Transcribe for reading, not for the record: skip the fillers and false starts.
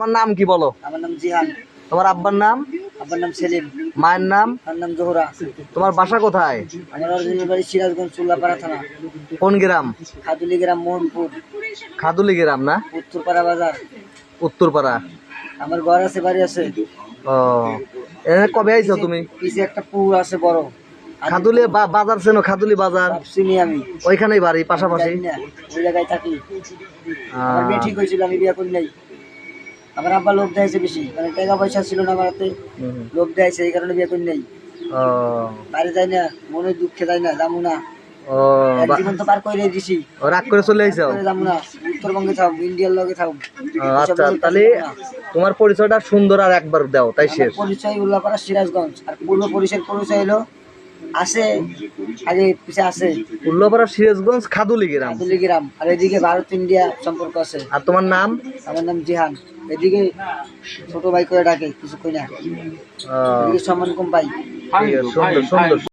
তোমার নাম কি বলো? আমার নাম জিহান। তোমার আব্বার নাম? আব্বার নাম সেলিম। মায়ের নাম? আমার নাম জোহরা। তোমার বাসা কোথায়? আমার অরিজিনাল বাড়ি সিরাজগঞ্জ চুল্লাপাড়া থানা। কোন গ্রাম? খাদুলি গ্রাম, মোহনপুর। খাদুলি গ্রাম না? উত্তরপাড়া বাজার। উত্তরপাড়া। আমার ঘর আছে, বাড়ি আছে। ও, এখানে কবে আইছো তুমি? পিছে একটা পুকুর আছে বড়। খাদুলি বাজার চেনো? খাদুলি বাজার চিনি আমি। ওইখানেই বাড়ি, পাশাপাশি। জানি না, ওই জায়গায় থাকি। আমার মেয়ে ঠিক হয়েছিল, আমি বিয়ে করি নাই। আমার আব্বা লোভ দেয়ছে বেশি, মানে টাকা পয়সা ছিল না আমার হাতে, লোভ দেয়ছে, এই কারণে বিয়ে করি নাই। বাইরে যাই না, মনে দুঃখে যাই না, যাবো না। জীবন তো পার করে দিছি, রাগ করে চলে আইছো? যাবো না, উত্তরবঙ্গে থাক, ইন্ডিয়ার লগে থাক। আচ্ছা, তাহলে তোমার পরিচয়টা সুন্দর আর একবার দাও, তাই শেষ। পরিচয় উল্লাপাড়া সিরাজগঞ্জ, আর পূর্ব পরিচয় হলো আছে, আগে পিছে আছে উল্লাপাড়া সিরাজগঞ্জ খাদুলি গ্রাম। খাদুলি গ্রাম, আর এদিকে ভারত ইন্ডিয়া সম্পর্ক আছে। আর তোমার নাম? আমার নাম জিহান। এদিকে ছোট ভাই করে ডাকে, কিছু কই না, এদিকে সম্মান কম পাই। সুন্দর সুন্দর।